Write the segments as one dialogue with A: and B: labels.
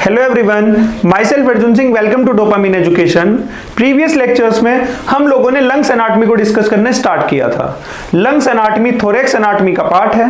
A: Hello everyone, myself Arjun Singh, welcome to Dopamine Education. Previous lectures में हम लोगों ने लंग्स एनाटॉमी को डिस्कस करने स्टार्ट किया था। लंग्स एनाटॉमी थोरेक्स एनाटॉमी का पार्ट है।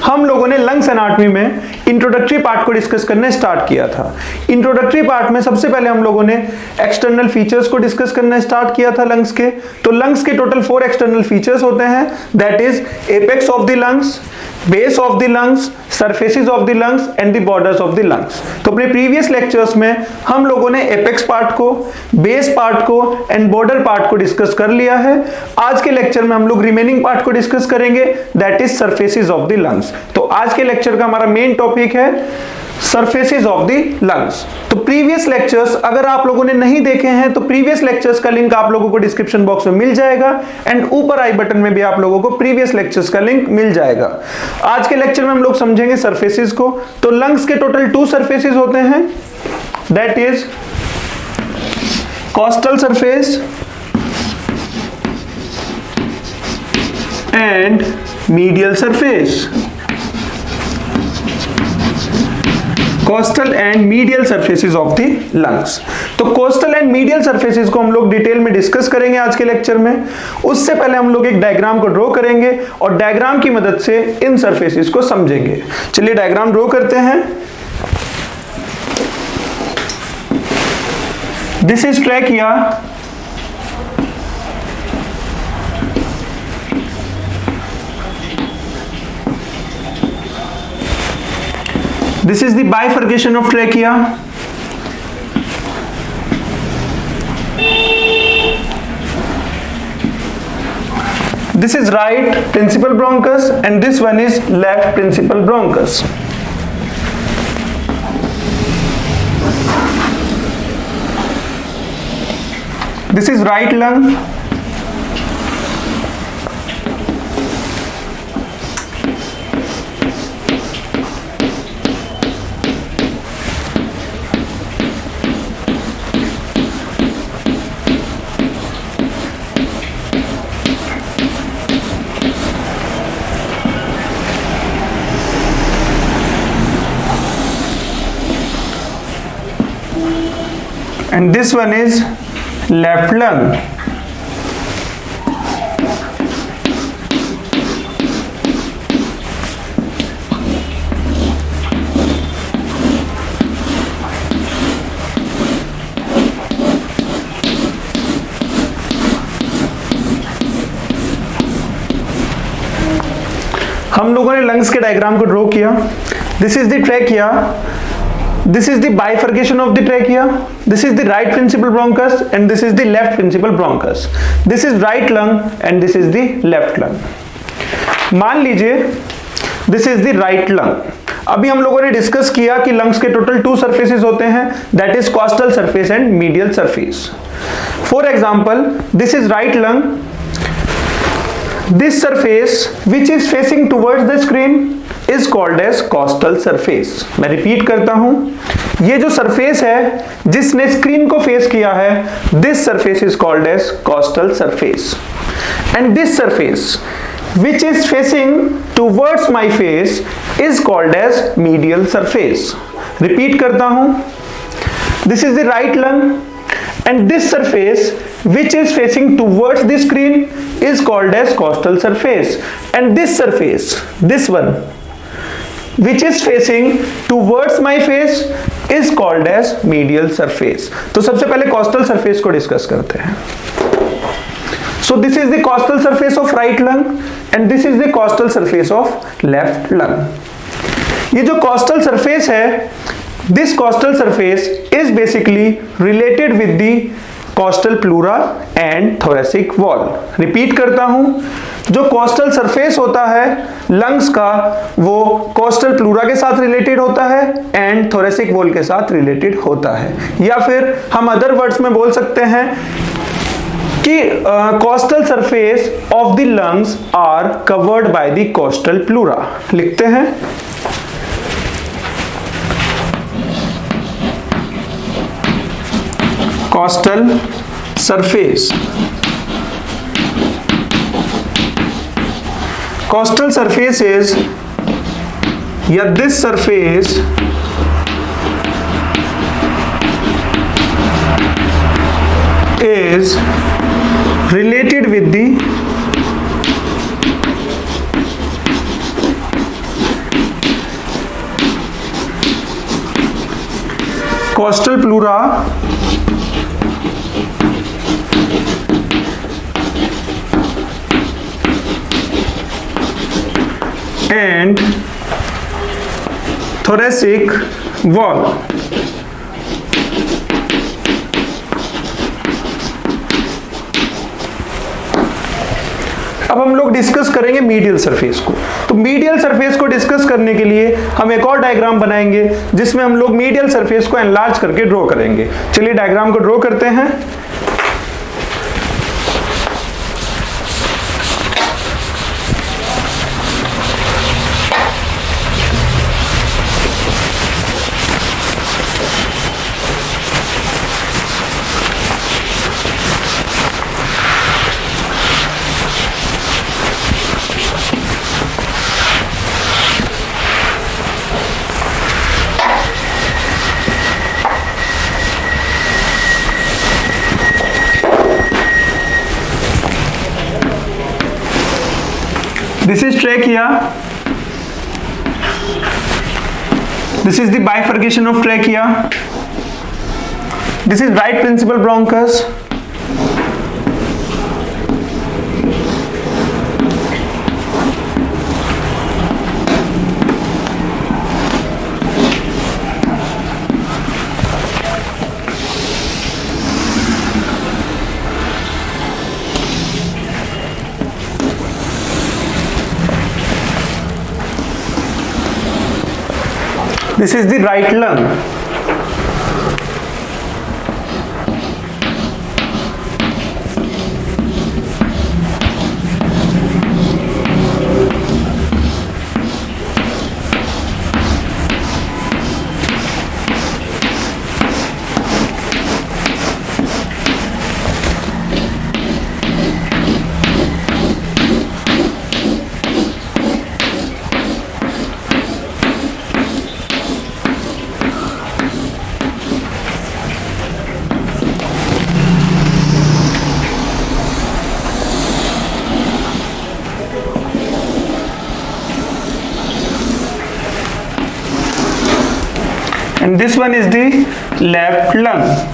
A: हम लोगों ने लंग्स एनाटॉमी में इंट्रोडक्टरी पार्ट को डिस्कस करने स्टार्ट किया था। इंट्रोडक्टरी पार्ट में सबसे पहले हम लोगों ने एक्सटर्नल फीचर्स को डिस्कस करना स्टार्ट किया था लंग्स के। तो लंग्स के टोटल 4 एक्सटर्नल फीचर्स होते हैं, that is apex of the lungs, base of the lungs, surfaces of the lungs and the borders of the lungs. तो अपने प्रीवियस लेक्चर्स में हम लोगों ने एपेक्स पार्ट को, बेस पार्ट को एंड बॉर्डर पार्ट को डिस्कस कर लिया है। आज के लेक्चर में हम लोग रिमेनिंग पार्ट को डिस्कस करेंगे, that is surfaces of the lungs. तो आज के लेक्चर का हमारा मेन टॉपिक है सरफेसेस ऑफ द लंग्स। तो प्रीवियस लेक्चर्स अगर आप लोगों ने नहीं देखे हैं तो प्रीवियस लेक्चर्स का लिंक आप लोगों को डिस्क्रिप्शन बॉक्स में मिल जाएगा एंड ऊपर आई बटन में भी आप लोगों को प्रीवियस लेक्चर्स का लिंक मिल जाएगा। आज के लेक्चर में हम लोग समझेंगे सरफेसेस को। तो लंग्स के टोटल 2 सरफेसेस होते हैं, that is costal surface and medial surface. Costal and medial surfaces of the lungs. तो कोस्टल एंड मीडियल सरफेसेस को हम लोग डिटेल में डिस्कस करेंगे आज के लेक्चर में। उससे पहले हम लोग एक डायग्राम को ड्रॉ करेंगे और डायग्राम की मदद से इन सरफेसेस को समझेंगे। चलिए डायग्राम ड्रॉ करते हैं। This is trachea, this is the bifurcation of trachea. This is right principal bronchus and this one is left principal bronchus. This is right lung. And this one is left lung. हम लोगों ने lungs के diagram को draw किया। This is the trachea, this is the bifurcation of the trachea, this is the right principal bronchus and this is the left principal bronchus, this is right lung and this is the left lung। मान लीजिए this is the right lung। अभी हम लोगों ने discuss किया कि lungs के total 2 surfaces होते हैं, that is costal surface and medial surface. For example this is right lung, this surface which is facing towards the screen is called as costal surface. मैं रिपीट करता हूं, ये जो सरफेस है जिसने स्क्रीन को फेस किया है, this surface is called as costal surface and this surface which is facing towards my face is called as medial surface। Repeat करता हूं, this is the right lung and this surface which is facing towards the screen is called as costal surface and this surface, this one which is facing towards my face is called as medial surface। तो सबसे पहले costal surface को discuss करते हैं। So this is the costal surface of right lung and this is the costal surface of left lung। ये जो costal surface है, this costal surface is basically related with the costal pleura and thoracic wall। Repeat करता हूं, जो costal surface होता है lungs का वो कॉस्टल प्लूरा के साथ रिलेटेड होता है एंड थोरेसिक वॉल के साथ रिलेटेड होता है, या फिर हम अदर वर्ड्स में बोल सकते हैं कि costal surface of the lungs are covered by the costal pleura. लिखते हैं costal surface. Costal surface is, या this surface is related with the costal pleura and thoracic wall. अब हम लोग डिस्कस करेंगे मीडियल सरफेस को। तो मीडियल सरफेस को डिस्कस करने के लिए हम एक और डायग्राम बनाएंगे जिसमें हम लोग मीडियल सरफेस को एनलार्ज करके ड्रॉ करेंगे। चलिए डायग्राम को ड्रॉ करते हैं। This is trachea. This is the bifurcation of trachea. This is right principal bronchus. This is the right lung. And this one is the left lung.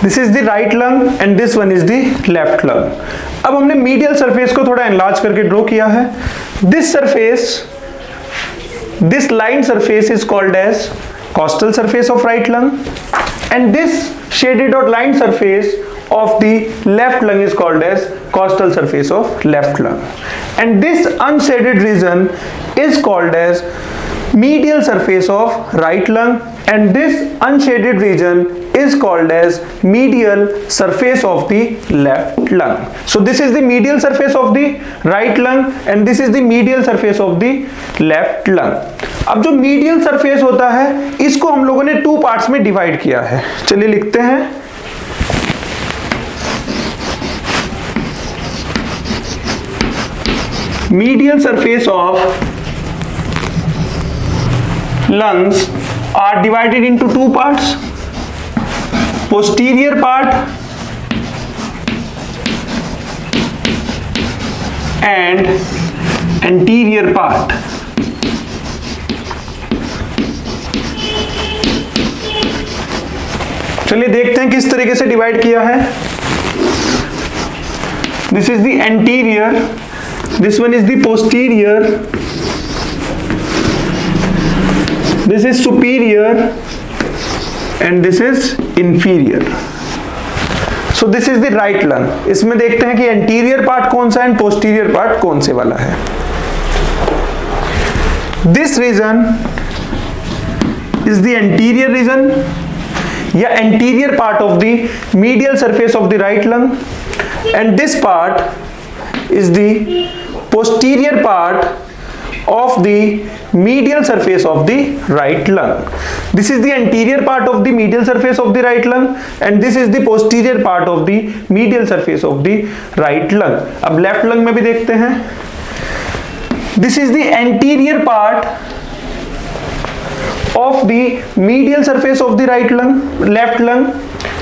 A: This is the right lung and this one is the left lung. अब हमने medial surface को थोड़ा enlarge करके draw किया है। This surface, this line surface is called as costal surface of right lung and this shaded और line surface of the left lung is called as costal surface of left lung, and this unshaded region is called as medial surface of right lung, and this unshaded region is called as medial surface of the left lung. So this is the medial surface of the right lung and this is the medial surface of the left lung. अब जो medial surface होता है इसको हम लोगों ने 2 parts में divide किया है। चलिए लिखते हैं। Medial surface of lungs are divided into 2 parts, posterior part and anterior part. चलिए देखते हैं किस तरीके से डिवाइड किया है। This is the anterior, this one is the posterior, this is superior and this is inferior. So this is the right lung. इसमें देखते हैं कि anterior part कौन सा है and posterior part कौन से वाला है। This region is the anterior region या anterior part of the medial surface of the right lung, and this part is the posterior part of the medial surface of the right lung. This is the anterior part of the medial surface of the right lung and this is the posterior part of the medial surface of the right lung. अब left lung में भी देखते हैं. This is the anterior part of the medial surface of the right lung, left lung,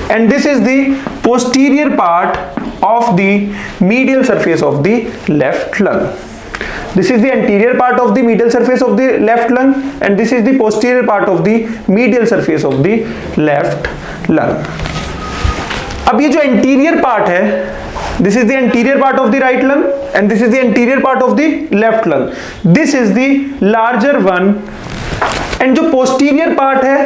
A: and this is the posterior part of the medial surface of the left lung. This is the anterior part of the medial surface of the left lung and this is the posterior part of the medial surface of the left lung. अब ये जो anterior part है, this is the anterior part of the right lung and this is the anterior part of the left lung. This is the larger one and जो posterior part है,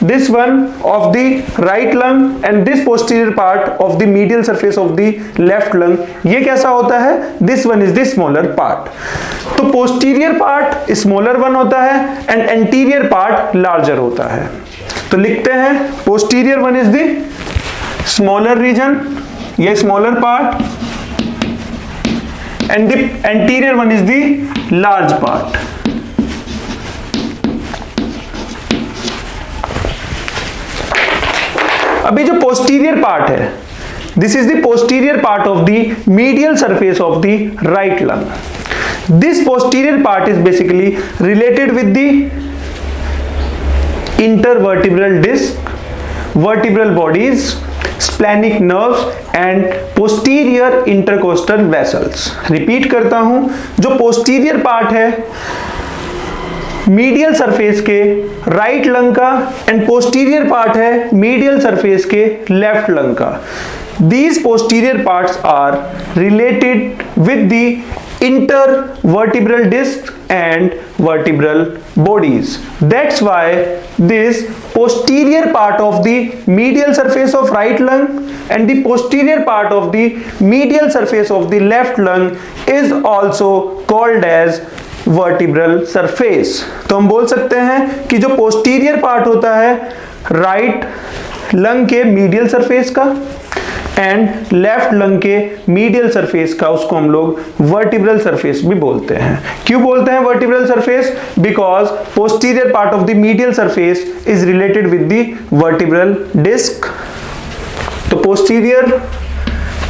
A: this one of the right lung and this posterior part of the medial surface of the left lung, ये कैसा होता है? This one is the smaller part. तो posterior part smaller one होता है and anterior part larger होता है. तो लिखते हैं posterior one is the smaller region या smaller part and the anterior one is the large part. अभी जो posterior part है, this is the posterior part of the medial surface of the right lung. This posterior part is basically related with the intervertebral disc, vertebral bodies, splenic nerves and posterior intercostal vessels. Repeat करता हूं, जो posterior part है medial surface के right lung का and posterior part है medial surface के left lung का. These posterior parts are related with the intervertebral disc and vertebral bodies. That's why this posterior part of the medial surface of right lung and the posterior part of the medial surface of the left lung is also called as vertebral surface. तो हम बोल सकते हैं कि जो posterior part होता है right lung के मीडियल सरफेस का एंड लेफ्ट लंग के मीडियल सरफेस का, उसको हम लोग वर्टिब्रल सरफेस भी बोलते हैं. क्यों बोलते हैं vertebral surface? Because posterior part of the medial surface is related with the vertebral disc. तो posterior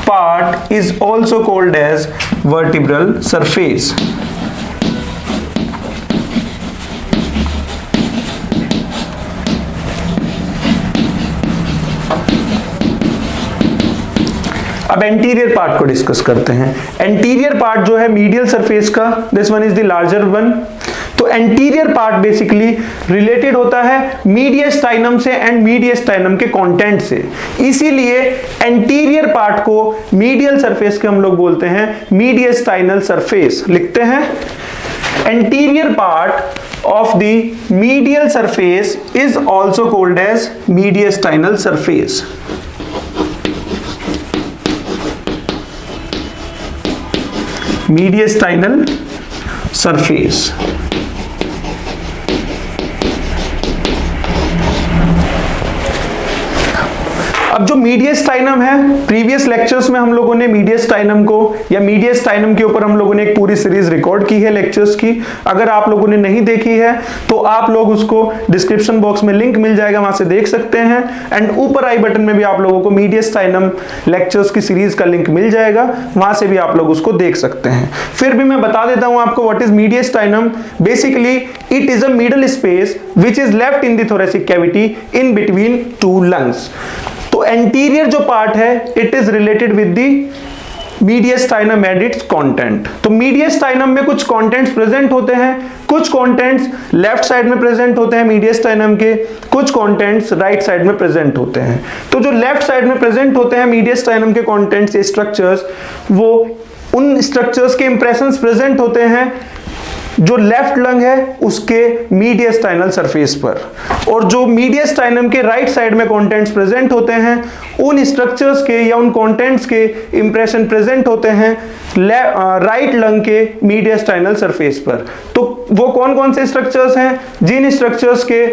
A: part is also called as vertebral surface. अब एंटीरियर पार्ट को डिस्कस करते हैं. एंटीरियर पार्ट जो है मीडियल सरफेस का, this one is the larger one. तो anterior part basically related होता है मीडियस्टाइनम से एंड मीडियस्टाइनम के कंटेंट से. इसीलिए एंटीरियर पार्ट को मीडियल सरफेस के हम लोग बोलते हैं मीडियस्टाइनल सरफेस. लिखते हैं anterior part of the medial surface is also called as mediastinal surface. Mediastinal surface. अब जो मीडियस्टाइनम है, प्रीवियस लेक्चर्स में हम लोगों ने मीडियस्टाइनम को या मीडियस्टाइनम के ऊपर हम लोगों ने एक पूरी सीरीज रिकॉर्ड की है लेक्चर्स की. अगर आप लोगों ने नहीं देखी है तो आप लोग उसको डिस्क्रिप्शन बॉक्स में लिंक मिल जाएगा, वहां से देख सकते हैं. एंड ऊपर आई बटन में भी आप लोगों को मीडियस्टाइनम लेक्चर्स की सीरीज का लिंक मिल जाएगा, वहां से भी आप लोग उसको देख सकते हैं. फिर भी मैं बता देता हूं आपको what is mediastinum. Basically it is a middle space which is left in the thoracic cavity in between two lungs. तो एंटीरियर जो पार्ट है it is related with the mediastinum and its content. तो मीडियस्टाइनम में कुछ contents present होते हैं, कुछ कंटेंट्स लेफ्ट साइड में प्रेजेंट होते हैं मीडियस्टाइनम के, कुछ कंटेंट्स राइट साइड में प्रेजेंट होते हैं. तो जो लेफ्ट साइड में प्रेजेंट होते हैं मीडियस्टाइनम के कंटेंट्स स्ट्रक्चर्स, वो उन स्ट्रक्चर्स के इंप्रेशंस प्रेजेंट होते हैं जो लेफ्ट लंग है उसके मीडियस्टाइनल सरफेस पर, और जो मीडियस्टाइनम के राइट साइड में कंटेंट्स प्रेजेंट होते हैं उन स्ट्रक्चर्स के या उन कंटेंट्स के इंप्रेशन प्रेजेंट होते हैं राइट लंग के मीडियस्टाइनल सरफेस पर। तो वो कौन कौन से स्ट्रक्चर्स हैं जिन स्ट्रक्चर्स के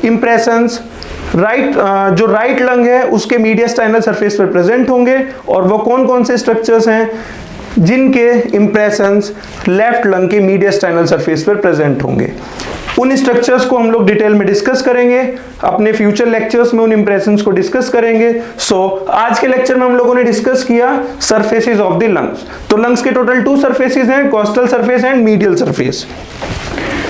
A: इंप्रेशंस जो राइट लंग है उसके मीडियस्टाइनल सरफेस पर प्रेजेंट होंगे, और वो कौन कौन से स्ट्रक्चर्स हैं जिनके इंप्रेशंस लेफ्ट लंग के मीडियस्टाइनल सरफेस पर प्रेजेंट होंगे। उन स्ट्रक्चर्स को हम लोग डिटेल में डिस्कस करेंगे, अपने फ्यूचर लेक्चर्स में उन इंप्रेशंस को डिस्कस करेंगे। आज के लेक्चर में हम लोगों ने डिस्कस किया सरफेसेस ऑफ द लंग्स। तो लंग्स के टोटल 2 सरफेसेस हैं, costal surface and medial surface.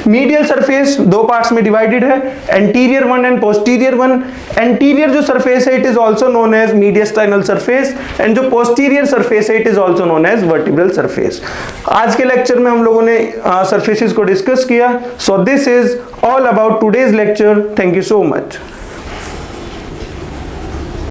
A: Medial surface 2 parts में डिवाइडेड है, anterior one and posterior one. Anterior जो सरफेस है it is also known as mediastinal surface, and जो posterior surface है it is also known as vertebral surface. आज के lecture में हम लोगों ने सरफेसेस को डिस्कस किया। So this is all about today's lecture. Thank you so much.